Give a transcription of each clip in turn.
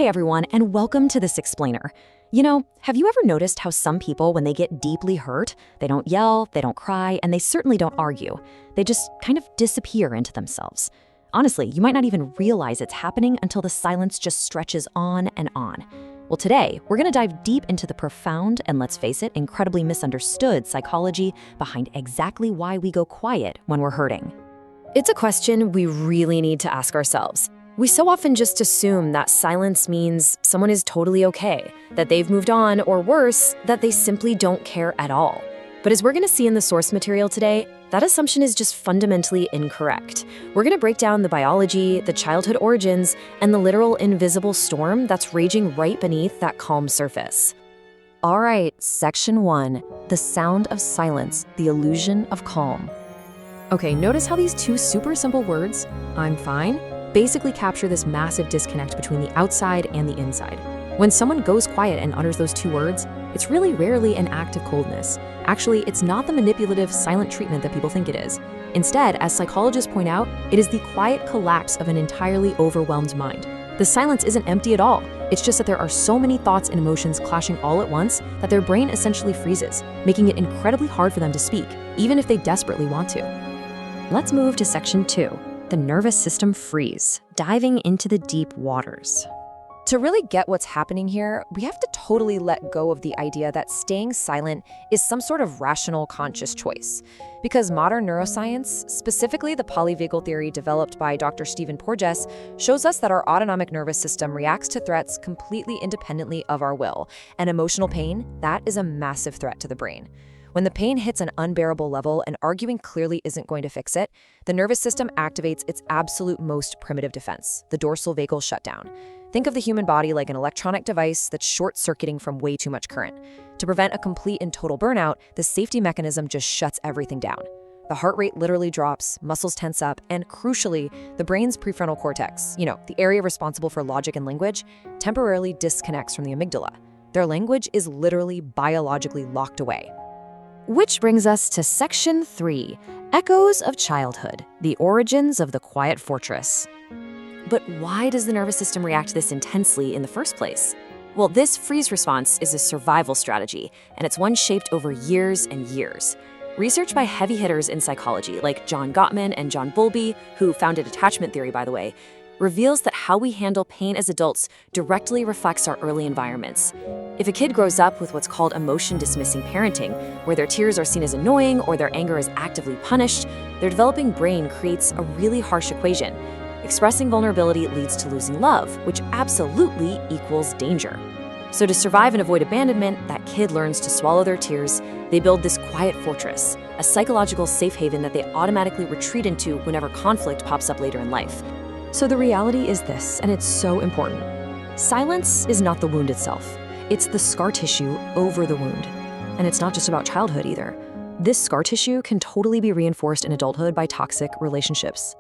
Hey everyone, and welcome to This Explainer. Have you ever noticed how some people, when they get deeply hurt, they don't yell, they don't cry, and they certainly don't argue. They just kind of disappear into themselves. Honestly, you might not even realize it's happening until the silence just stretches on and on. Well, today, we're going to dive deep into the profound and, let's face it, incredibly misunderstood psychology behind exactly why we go quiet when we're hurting. It's a question we really need to ask ourselves. We so often just assume that silence means someone is totally okay, that they've moved on, or worse, that they simply don't care at all. But as we're going to see in the source material today, that assumption is just fundamentally incorrect. We're going to break down the biology, the childhood origins, and the literal invisible storm that's raging right beneath that calm surface. All right, Section 1, the sound of silence, the illusion of calm. Okay, notice how these two super simple words, I'm fine, basically capture this massive disconnect between the outside and the inside. When someone goes quiet and utters those two words, it's really rarely an act of coldness. Actually, it's not the manipulative, silent treatment that people think it is. Instead, as psychologists point out, it is the quiet collapse of an entirely overwhelmed mind. The silence isn't empty at all. It's just that there are so many thoughts and emotions clashing all at once that their brain essentially freezes, making it incredibly hard for them to speak, even if they desperately want to. Let's move to Section 2. The nervous system freeze, diving into the deep waters. To really get what's happening here, we have to totally let go of the idea that staying silent is some sort of rational, conscious choice. Because modern neuroscience, specifically the polyvagal theory developed by Dr. Stephen Porges, shows us that our autonomic nervous system reacts to threats completely independently of our will. And emotional pain, that is a massive threat to the brain. When the pain hits an unbearable level and arguing clearly isn't going to fix it, the nervous system activates its absolute most primitive defense, the dorsal vagal shutdown. Think of the human body like an electronic device that's short-circuiting from way too much current. To prevent a complete and total burnout, the safety mechanism just shuts everything down. The heart rate literally drops, muscles tense up, and crucially, the brain's prefrontal cortex, the area responsible for logic and language, temporarily disconnects from the amygdala. Their language is literally biologically locked away. Which brings us to Section 3, Echoes of Childhood, the origins of the quiet fortress. But why does the nervous system react this intensely in the first place? Well, this freeze response is a survival strategy, and it's one shaped over years and years. Research by heavy hitters in psychology, like John Gottman and John Bowlby, who founded attachment theory, by the way, reveals that how we handle pain as adults directly reflects our early environments. If a kid grows up with what's called emotion-dismissing parenting, where their tears are seen as annoying or their anger is actively punished, their developing brain creates a really harsh equation. Expressing vulnerability leads to losing love, which absolutely equals danger. So to survive and avoid abandonment, that kid learns to swallow their tears. They build this quiet fortress, a psychological safe haven that they automatically retreat into whenever conflict pops up later in life. So the reality is this, and it's so important. Silence is not the wound itself. It's the scar tissue over the wound. And it's not just about childhood either. This scar tissue can totally be reinforced in adulthood by toxic relationships.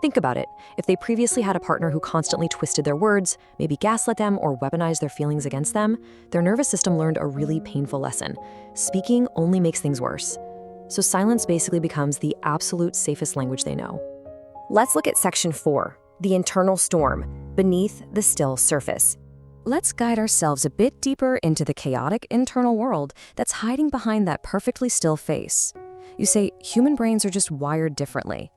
Think about it. If they previously had a partner who constantly twisted their words, maybe gaslit them or weaponized their feelings against them, their nervous system learned a really painful lesson. Speaking only makes things worse. So silence basically becomes the absolute safest language they know. Let's look at Section 4, the internal storm, beneath the still surface. Let's guide ourselves a bit deeper into the chaotic internal world that's hiding behind that perfectly still face. You say, human brains are just wired differently.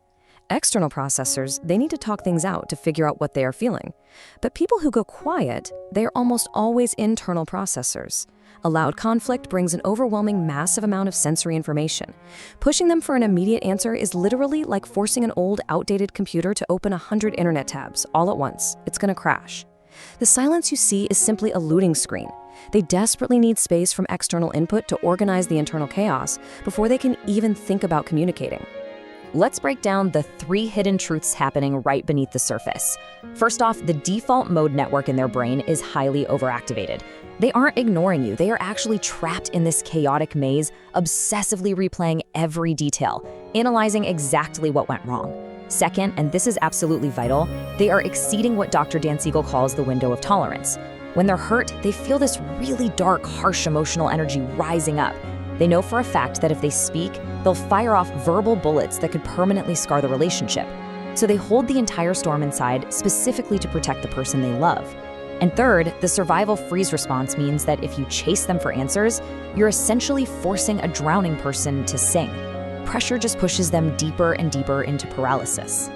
External processors, they need to talk things out to figure out what they are feeling. But people who go quiet, they are almost always internal processors. A loud conflict brings an overwhelming massive amount of sensory information. Pushing them for an immediate answer is literally like forcing an old, outdated computer to open 100 internet tabs all at once. It's gonna crash. The silence you see is simply a looting screen. They desperately need space from external input to organize the internal chaos before they can even think about communicating. Let's break down the 3 hidden truths happening right beneath the surface. First off, the default mode network in their brain is highly overactivated. They aren't ignoring you, they are actually trapped in this chaotic maze, obsessively replaying every detail, analyzing exactly what went wrong. Second, and this is absolutely vital, they are exceeding what Dr. Dan Siegel calls the window of tolerance. When they're hurt, they feel this really dark, harsh emotional energy rising up. They know for a fact that if they speak, they'll fire off verbal bullets that could permanently scar the relationship. So they hold the entire storm inside specifically to protect the person they love. And third, the survival freeze response means that if you chase them for answers, you're essentially forcing a drowning person to sing. Pressure just pushes them deeper and deeper into paralysis.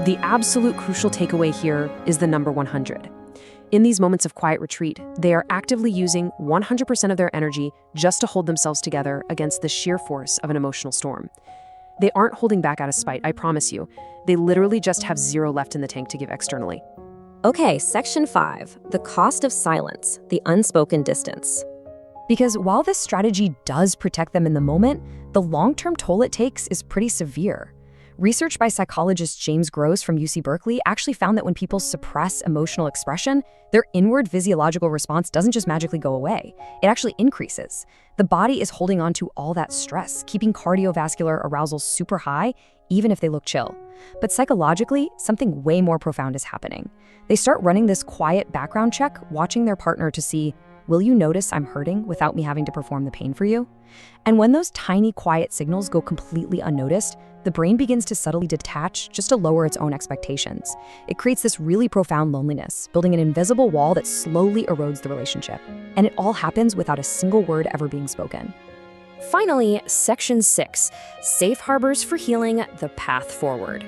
The absolute crucial takeaway here is the number 100. In these moments of quiet retreat, they are actively using 100% of their energy just to hold themselves together against the sheer force of an emotional storm. They aren't holding back out of spite, I promise you. They literally just have zero left in the tank to give externally. Okay, section 5, the cost of silence, the unspoken distance. Because while this strategy does protect them in the moment, the long-term toll it takes is pretty severe. Research by psychologist James Gross from UC Berkeley actually found that when people suppress emotional expression, their inward physiological response doesn't just magically go away. It actually increases. The body is holding on to all that stress, keeping cardiovascular arousal super high, even if they look chill. But psychologically, something way more profound is happening. They start running this quiet background check, watching their partner to see, will you notice I'm hurting without me having to perform the pain for you? And when those tiny quiet signals go completely unnoticed, the brain begins to subtly detach just to lower its own expectations. It creates this really profound loneliness, building an invisible wall that slowly erodes the relationship. And it all happens without a single word ever being spoken. Finally, section 6, safe harbors for healing, the path forward.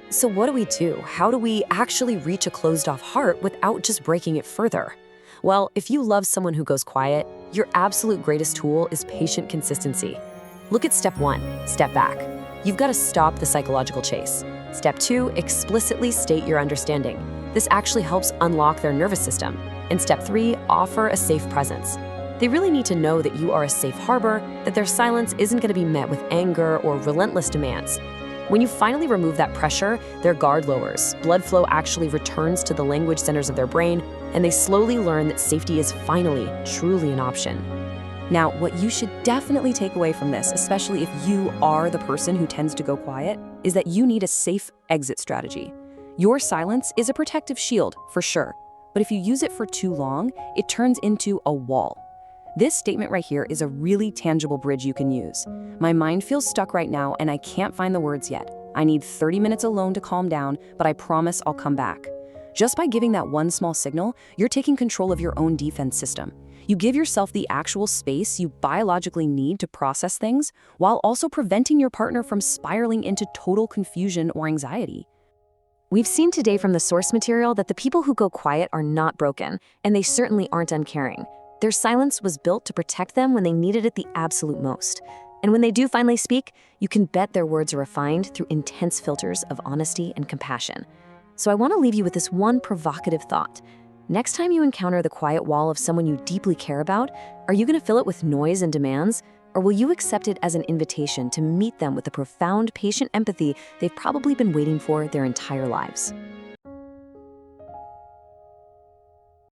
So what do? How do we actually reach a closed-off heart without just breaking it further? Well, if you love someone who goes quiet, your absolute greatest tool is patient consistency. Look at step 1, step back. You've got to stop the psychological chase. Step 2, explicitly state your understanding. This actually helps unlock their nervous system. And step 3, offer a safe presence. They really need to know that you are a safe harbor, that their silence isn't going to be met with anger or relentless demands. When you finally remove that pressure, their guard lowers, blood flow actually returns to the language centers of their brain, and they slowly learn that safety is finally, truly an option. Now, what you should definitely take away from this, especially if you are the person who tends to go quiet, is that you need a safe exit strategy. Your silence is a protective shield, for sure, but if you use it for too long, it turns into a wall. This statement right here is a really tangible bridge you can use. My mind feels stuck right now and I can't find the words yet. I need 30 minutes alone to calm down, but I promise I'll come back. Just by giving that one small signal, you're taking control of your own defense system. You give yourself the actual space you biologically need to process things, while also preventing your partner from spiraling into total confusion or anxiety. We've seen today from the source material that the people who go quiet are not broken, and they certainly aren't uncaring. Their silence was built to protect them when they needed it the absolute most. And when they do finally speak, you can bet their words are refined through intense filters of honesty and compassion. So I want to leave you with this one provocative thought. Next time you encounter the quiet wall of someone you deeply care about, are you going to fill it with noise and demands? Or will you accept it as an invitation to meet them with the profound, patient empathy they've probably been waiting for their entire lives?